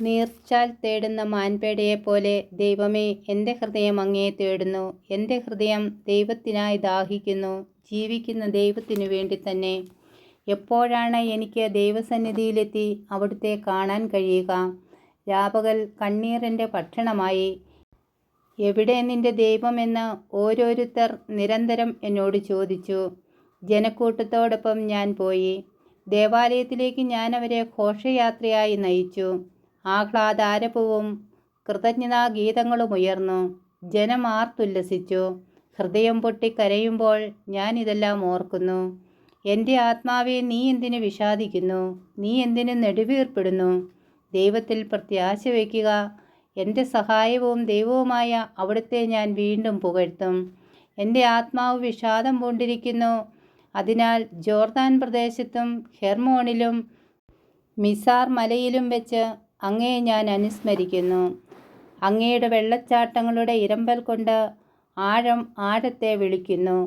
നീർച്ചാൽ തേടുന്ന മാൻപേടയെപ്പോലെ ദൈവമേ, എൻ്റെ ഹൃദയം അങ്ങയെ തേടുന്നു. എൻ്റെ ഹൃദയം ദൈവത്തിനായി ദാഹിക്കുന്നു, ജീവിക്കുന്ന ദൈവത്തിനു വേണ്ടി തന്നെ. എപ്പോഴാണ് എനിക്ക് ദൈവസന്നിധിയിലെത്തി അവിടുത്തെ കാണാൻ കഴിയുക? രാപകൽ കണ്ണീർ എൻ്റെ ഭക്ഷണമായി. എവിടെ നിന്റെ ദൈവമെന്ന് ഓരോരുത്തർ നിരന്തരം എന്നോട് ചോദിച്ചു. ജനക്കൂട്ടത്തോടൊപ്പം ഞാൻ പോയി. ദേവാലയത്തിലേക്ക് ഞാൻ അവരെ ഘോഷയാത്രയായി നയിച്ചു. ആഹ്ലാദാരവവും കൃതജ്ഞതാഗീതങ്ങളും ഉയർന്നു. ജനം ആർത്തുല്ലസിച്ചു. ഹൃദയം പൊട്ടി കരയുമ്പോൾ ഞാൻ ഇതെല്ലാം ഓർക്കുന്നു. എൻ്റെ ആത്മാവെ, നീ എന്തിനു വിഷാദിക്കുന്നു? നീ എന്തിനു നെടുവീർപ്പിടുന്നു? ദൈവത്തിൽ പ്രത്യാശ വയ്ക്കുക. എൻ്റെ സഹായവും ദൈവവുമായ അവിടുത്തെ ഞാൻ വീണ്ടും പുകഴ്ത്തും. എൻ്റെ ആത്മാവ് വിഷാദം പൂണ്ടിരിക്കുന്നു. അതിനാൽ ജോർദാൻ പ്രദേശത്തും ഹെർമോണിലും മിസാർ മലയിലും വെച്ച് അങ്ങയെ ഞാൻ അനുസ്മരിക്കുന്നു. അങ്ങയുടെ വെള്ളച്ചാട്ടങ്ങളുടെ ഇരമ്പൽ കൊണ്ട് ആഴം ആഴത്തെ വിളിക്കുന്നു.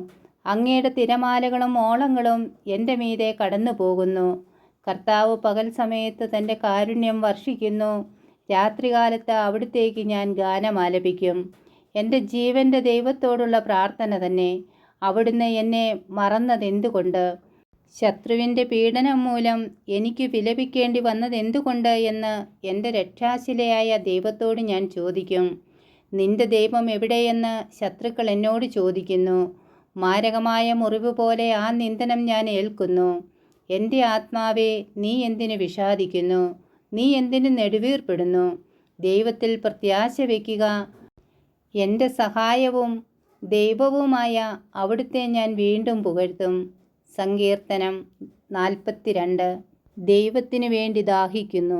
അങ്ങയുടെ തിരമാലകളും ഓളങ്ങളും എൻ്റെ മീതെ കടന്നു പോകുന്നു. കർത്താവ് പകൽ സമയത്ത് തൻ്റെ കാരുണ്യം വർഷിക്കുന്നു. രാത്രികാലത്ത് അവിടുത്തേക്ക് ഞാൻ ഗാനമാലപിക്കും. എൻ്റെ ജീവൻ്റെ ദൈവത്തോടുള്ള പ്രാർത്ഥന തന്നെ. അവിടുന്ന് എന്നെ മറന്നതെന്തുകൊണ്ട്? ശത്രുവിൻ്റെ പീഡനം മൂലം എനിക്ക് വിലപിക്കേണ്ടി വന്നതെന്തുകൊണ്ട് എന്ന് എൻ്റെ രക്ഷാശിലയായ ദൈവത്തോട് ഞാൻ ചോദിക്കും. നിന്റെ ദൈവം എവിടെയെന്ന് ശത്രുക്കൾ എന്നോട് ചോദിക്കുന്നു. മാരകമായ മുറിവ് പോലെ ആ നിന്ദനം ഞാൻ ഏൽക്കുന്നു. എൻ്റെ ആത്മാവെ, നീ എന്തിനു വിഷാദിക്കുന്നു? നീ എന്തിനു നെടുവീർപ്പിടുന്നു? ദൈവത്തിൽ പ്രത്യാശ വയ്ക്കുക. എൻ്റെ സഹായവും ദൈവവുമായ അവിടുത്തെ ഞാൻ വീണ്ടും പുകഴ്ത്തും. സങ്കീർത്തനം 42. ദൈവത്തിനു വേണ്ടി ദാഹിക്കുന്നു.